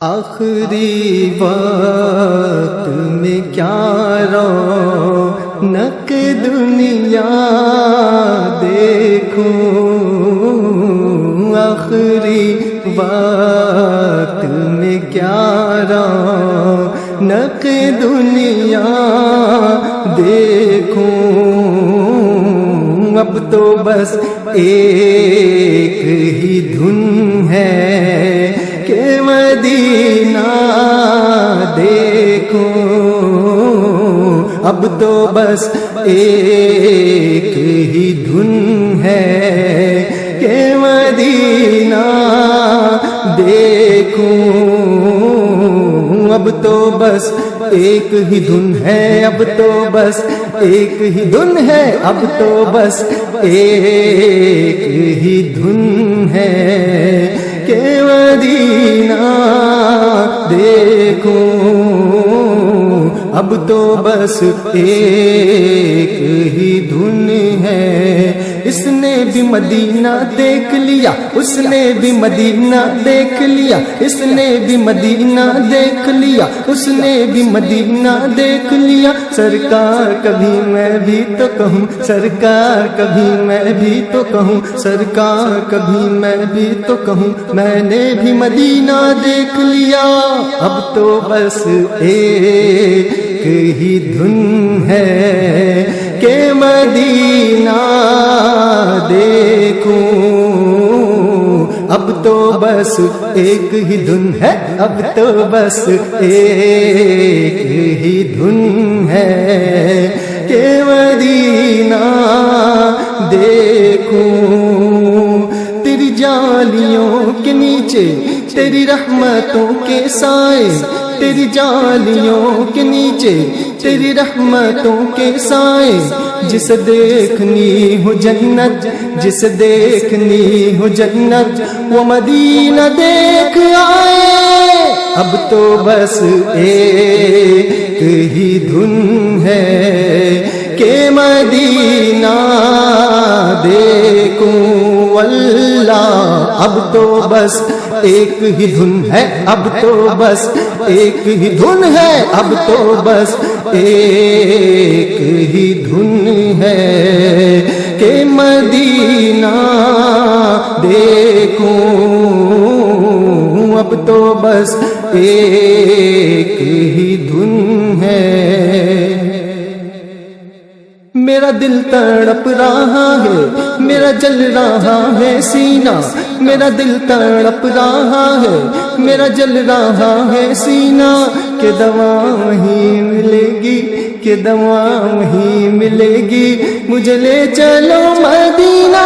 آخری وقت میں کیا رونق دنیا دیکھوں، آخری وقت میں کیا رونق دنیا دیکھوں، اب تو بس ایک ہی دھن ہے کہ مدینہ دیکھوں، اب تو بس ایک ہی دھن ہے کہ مدینہ دیکھوں، اب تو بس ایک ہی دھن ہے، اب تو بس ایک ہی دھن ہے، اب تو بس ایک ہی دھن ہے کہ مدینہ دیکھوں، اب تو بس ایک ہی دھن ہے۔ اس نے بھی مدینہ دیکھ لیا، اس نے بھی مدینہ دیکھ لیا، اس نے بھی مدینہ دیکھ لیا، اس نے بھی مدینہ دیکھ لیا، سرکار کبھی میں بھی تو کہوں، سرکار کبھی میں بھی تو کہوں، سرکار کبھی میں بھی تو کہوں، میں نے بھی مدینہ دیکھ لیا، اب تو بس ایک ہی دھن ہے کہ مدینہ دیکھوں، اب تو بس ایک ہی دھن ہے، اب تو بس ایک ہی دھن ہے کہ مدینہ دیکھوں، تیری جالیوں کے نیچے تیری رحمتوں کے سائے، تیری جالیوں کے نیچے تیری رحمتوں کے سائے، جس دیکھنی ہو جنت، جس دیکھنی ہو جنت وہ مدینہ دیکھ آئے، اب تو بس ایک ہی دھن ہے کہ مدینہ دیکھوں، واللہ اب تو بس ایک ہی دھن ہے، اب تو بس ایک ہی دھن ہے، اب تو بس ایک ہی دھن ہے کہ مدینہ دیکھوں، اب تو بس ایک ہی دھن ہے۔ میرا دل تڑپ رہا ہے، میرا جل رہا ہے سینہ، میرا دل تڑپ رہا ہے، میرا جل رہا ہے سینہ، کہ دوا وہیں ملے گی، کہ دوا وہیں ملے گی، مجھے لے چلو مدینہ،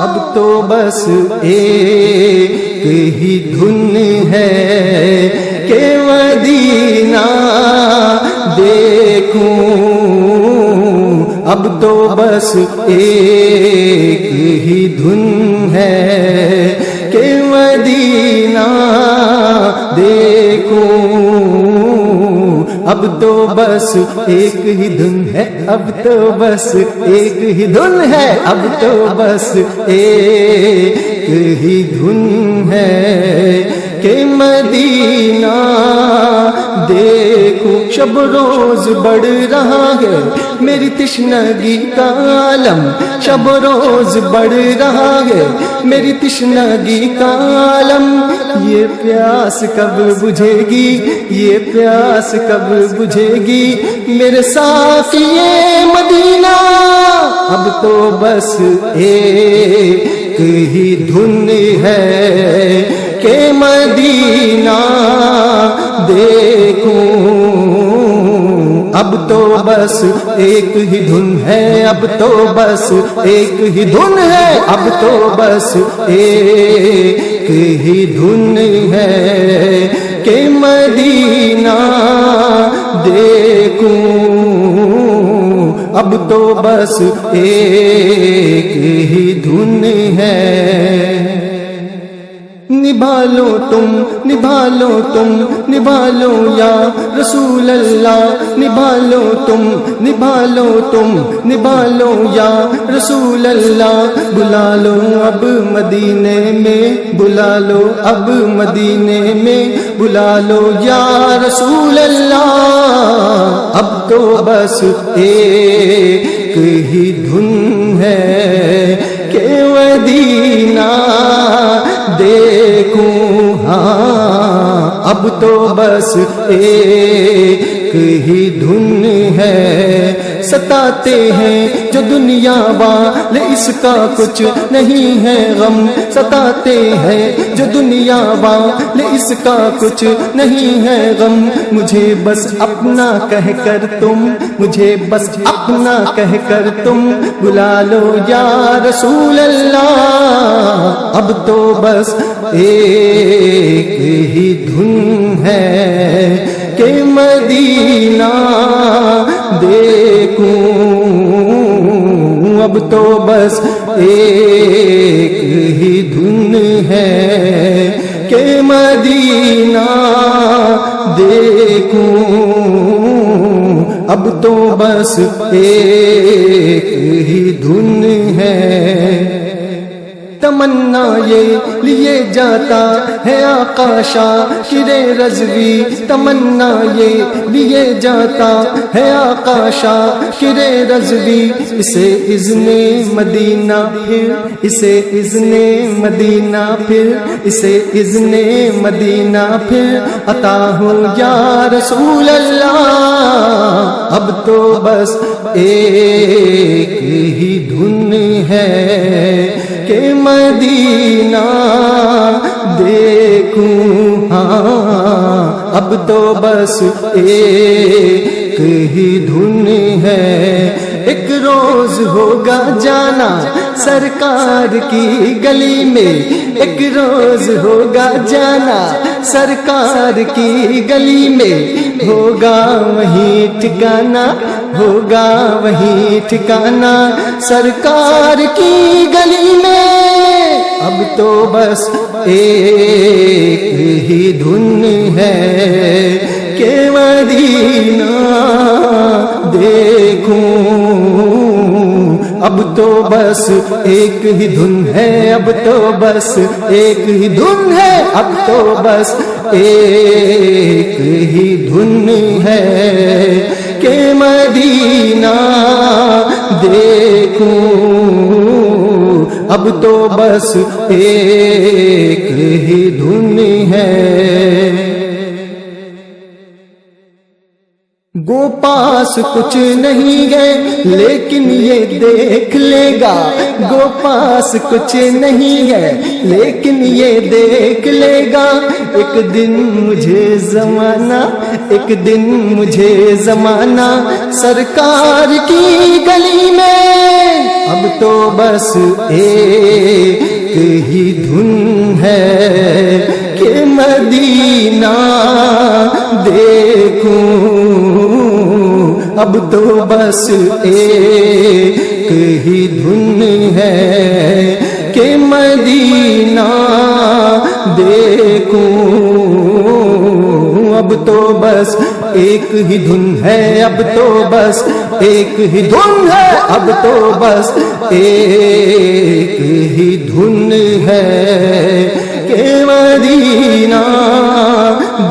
اب تو بس ایک ہی دھن ہے کہ مدینہ دیکھوں، اب تو بس ایک ہی دھن ہے کہ مدینہ دیکھوں، اب تو بس ایک ہی دھن ہے، اب تو بس ایک ہی دھن ہے، اب تو بس ایک ہی دھن ہے کہ مدینہ دیکھوں، شب روز بڑھ رہا ہے میری تشنگی کا عالم، شب روز بڑھ رہا ہے میری تشنگی کا عالم، یہ پیاس کب بجھے گی، یہ پیاس کب بجھے گی میرے ساقی مدینہ، اب تو بس ایک ہی دھن ہے کہ مدینہ دیکھوں، اب تو بس ایک ہی دھن ہے، اب تو بس ایک ہی دھن ہے، اب تو بس ایک ہی دھن ہے کہ مدینہ دیکھوں، اب تو بس ایک ہی دھن ہے۔ نبھا لو تم نبھا لو تم نبھا لو یا رسول اللہ نبھا لو تم نبھا لو تم نبھا لو یا رسول اللہ بلا لو اب مدینے میں بلا لو اب مدینے میں بلا لو یا رسول اللہ اب تو بس ایک ہی دھن ہے کہ مدینہ دیکھوں ہاں اب تو بس ایک ہی دھن ہے ستاتے ہیں جو دنیا والے اس کا کچھ نہیں ہے غم ستاتے ہیں جو دنیا والے اس کا کچھ نہیں ہے غم مجھے بس اپنا کہہ کر تم مجھے بس اپنا کہہ کر تم بلا لو یا رسول اللہ اب تو بس ایک ہی دھن ہے کہ مدینہ دیکھوں اب تو بس ایک ہی دھن ہے کہ مدینہ دیکھوں اب تو بس ایک ہی دھن ہے تمنا یہ لیے جاتا ہے آقا شاکر رضوی تمنا یہ لیے جاتا ہے آقا شاکر رضوی اسے اذن مدینہ پھر اسے اذن مدینہ پھر اسے اذن مدینہ پھر عطا ہو یا رسول اللہ اب تو بس ایک ہی دھن ہے کہ مدینہ دیکھوں ہاں اب تو بس ایک ہی دھن ہے ایک روز ہوگا جانا سرکار کی گلی میں ایک روز ہوگا جانا سرکار کی گلی میں ہوگا وہیں ٹھکانا ہوگا وہیں ٹھکانا سرکار کی گلی میں اب تو بس ایک ہی دھن ہے کہ مدینہ دیکھوں اب تو بس ایک ہی دھن ہے اب تو بس ایک ہی دھن ہے اب تو بس ایک ہی دھن ہے کہ مدینہ دیکھوں اب تو بس ایک ہی دھن ہے گو پاس کچھ نہیں ہے لیکن یہ دیکھ لے گا گو پاس کچھ نہیں ہے لیکن یہ دیکھ لے گا ایک دن مجھے زمانہ ایک دن مجھے زمانہ سرکار کی گلی میں اب تو بس ایک ہی دھن ہے کہ مدینہ دیکھوں اب تو بس ایک ہی دھن ہے کہ مدینہ دیکھوں اب تو بس ایک ہی دھن ہے اب تو بس ایک ہی دھن ہے اب تو بس ایک ہی دھن ہے کہ مدینہ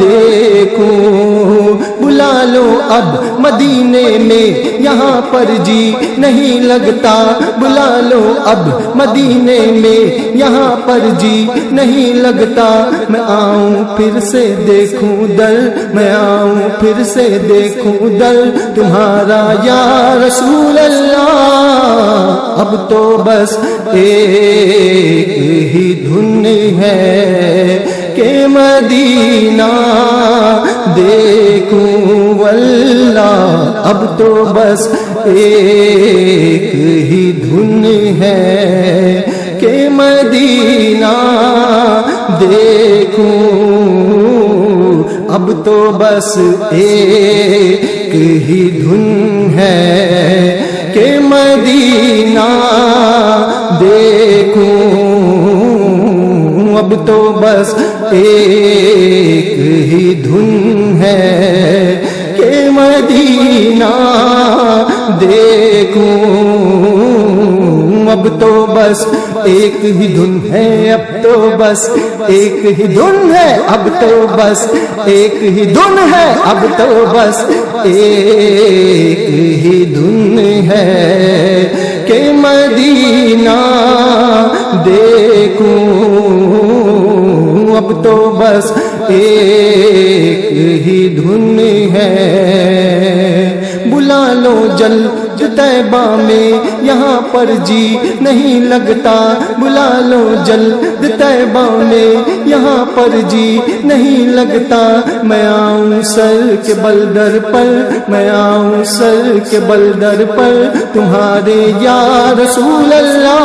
دیکھوں بلا لو اب مدینے میں یہاں پر جی نہیں لگتا بلا لو اب مدینے میں یہاں پر جی نہیں لگتا میں آؤں پھر سے دیکھوں در میں آؤں پھر سے دیکھوں در تمہارا یا رسول اللہ اب تو بس ایک ہی دھن ہے کہ مدینہ دیکھوں واللہ اب تو بس ایک ہی دھن ہے کہ مدینہ دیکھوں اب تو بس ایک ہی دھن ہے کہ مدینہ دیکھوں اب تو بس ایک ہی دھن ہے کہ مدینہ دیکھوں، اب تو بس ایک ہی دھن ہے، اب تو بس ایک ہی دھن ہے، اب تو بس ایک ہی دھن ہے، اب تو بس ایک ہی دھن ہے کہ مدینہ دیکھوں، اب تو بس ایک ہی دھن ہے۔ بلا لو جلد طیبہ میں یہاں پر جی نہیں لگتا، بلا لو جلد طیبہ میں یہاں پر جی نہیں لگتا، میں آؤں سر کے بلدر پر، میں آؤں سر کے بلدر پر تمہارے یا رسول اللہ،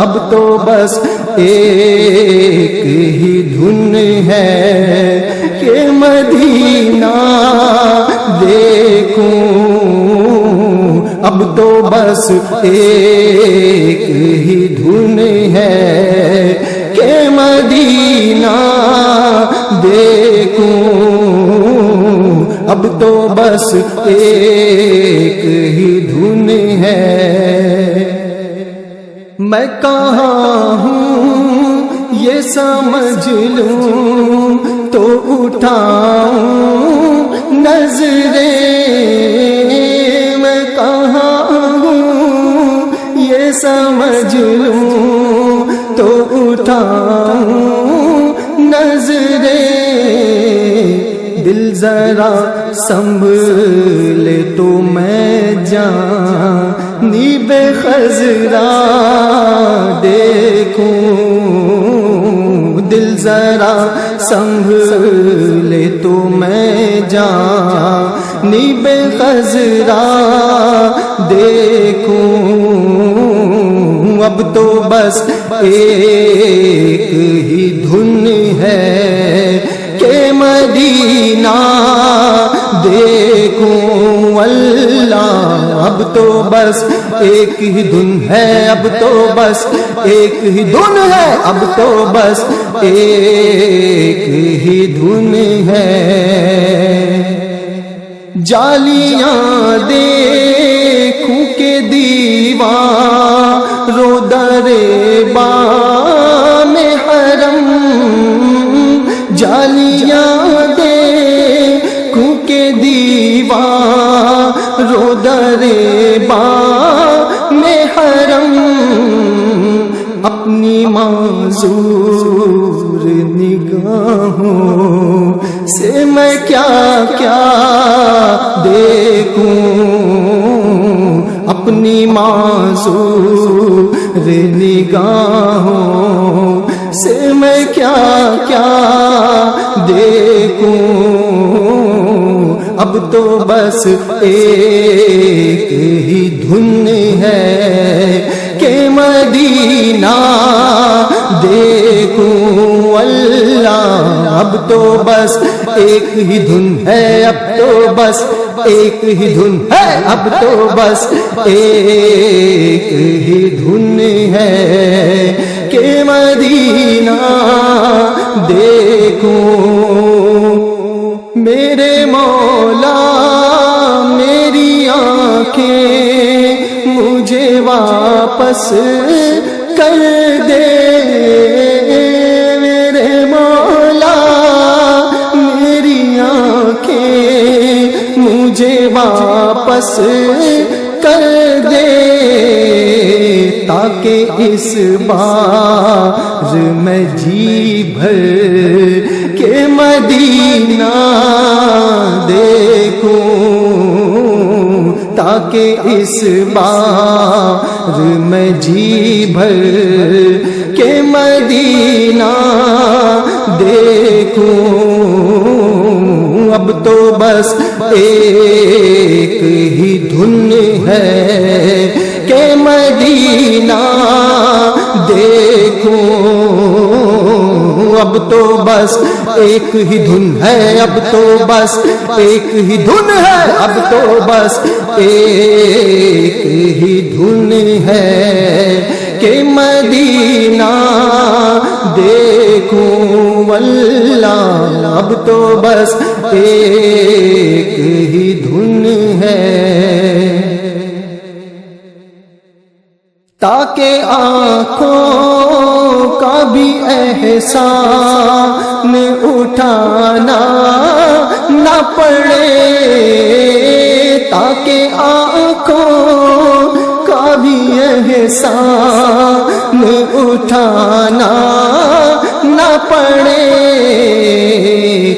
اب تو بس ایک ہی دھن ہے کہ مدینہ دیکھوں، اب تو بس ایک ہی دھن ہے کہ مدینہ دیکھوں، اب تو بس ایک ہی دھن ہے۔ میں کہاں ہوں یہ سمجھ لوں تو اٹھاؤں نظریں، میں کہاں ہوں یہ سمجھ لوں تو اٹھاؤں نظریں، دل ذرا سنبھلے تو میں جانی بے خضرا دیکھوں، دل ذرا سنبھلے تو میں جانی بے خضرا دیکھوں، اب تو بس ایک ہی دھن ہے کہ مدینہ دیکھوں اللہ، اب تو بس ایک ہی دھن ہے، اب تو بس ایک ہی دھن ہے، اب تو بس ایک ہی دھن ہے۔ جالیاں دیکھوں کہ دیواروں در بام حرم، جالیاں دیکھوں کہ دیواروں در بام حرم، اپنی معذور نگاہوں سے میں کیا کیا دیکھوں، اپنی معذور نگاہوں سے میں کیا کیا دیکھوں، اب تو بس ایک ہی دھن ہے کہ مدینہ دیکھوں اللہ، اب تو بس ایک ہی دھن ہے، اب تو بس ایک ہی دھن ہے، اب تو بس ایک ہی دھن ہے کہ مدینہ دیکھوں، میرے مولا میری آنکھیں مجھے واپس کر دے، میرے مولا میری آنکھیں مجھے واپس کر دے، تاکہ اس بار میں جی بھر کے مدینہ دیکھوں، تاکہ اس بار میں جی بھر کے مدینہ دیکھوں، اب تو بس ایک ہی دھن ہے کہ مدینہ دیکھوں، اب تو بس ایک ہی دھن ہے، اب تو بس ایک ہی دھن ہے، اب تو بس ایک ہی دھن ہے کہ مدینہ دیکھوں واللہ اب تو بس ایک ہی دھن ہے، تاکہ آنکھوں کا بھی احسان اٹھانا نہ پڑے، تاکہ آنکھوں کا بھی احسان اٹھانا نہ پڑے،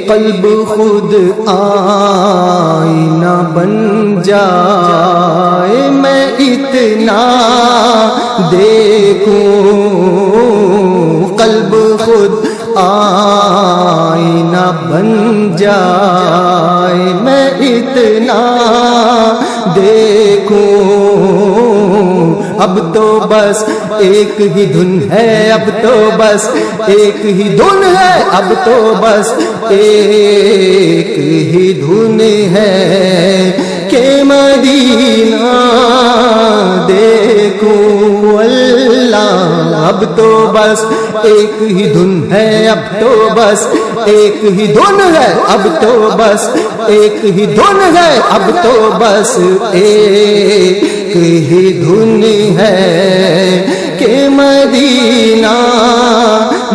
قلب خود آئینہ بن جائے، میں اتنا دیکھوں، قلب خود آئینہ بن جائے، میں اتنا دیکھوں، اب تو بس ایک ہی دھن ہے، اب تو بس ایک ہی دھن ہے، اب تو بس ایک ہی دھن ہے کہ مدینہ دیکھوں اللہ، اب تو بس ایک ہی دھن ہے، اب تو بس ایک ہی دھن ہے، اب تو بس ایک ہی دھن ہے، اب تو بس ایک ہی دھن ہے کہ مدینہ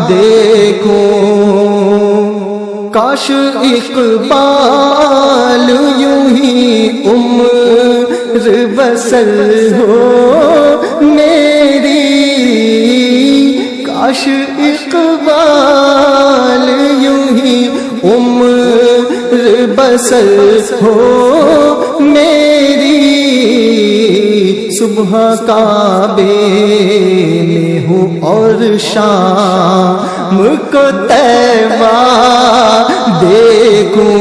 دیکھوں، کاش اقبال یوں ہی عمر بسر ہو میری، کاش اقبال یوں ہی عمر بسر ہو میری، صبح کعبے میں ہوں اور شام کو طیبہ دیکھوں،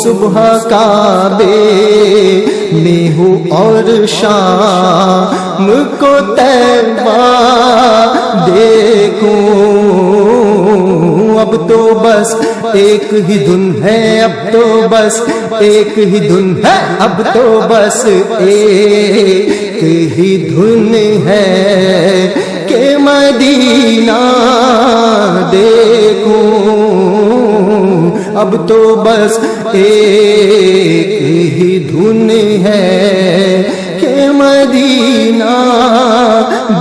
صبح کعبے میں ہوں اور شام کو طیبہ دیکھوں، اب تو بس ایک ہی دھن ہے، اب تو بس ایک ہی دھن ہے، اب تو بس ایک ہی دھن ہے کہ مدینہ دیکھوں، اب تو بس ایک ہی دھن ہے کہ مدینہ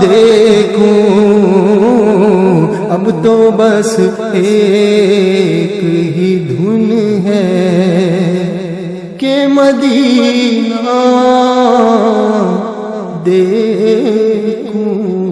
دیکھوں، اب تو بس ایک ہی دھن ہے کہ مدینہ دیکھوں۔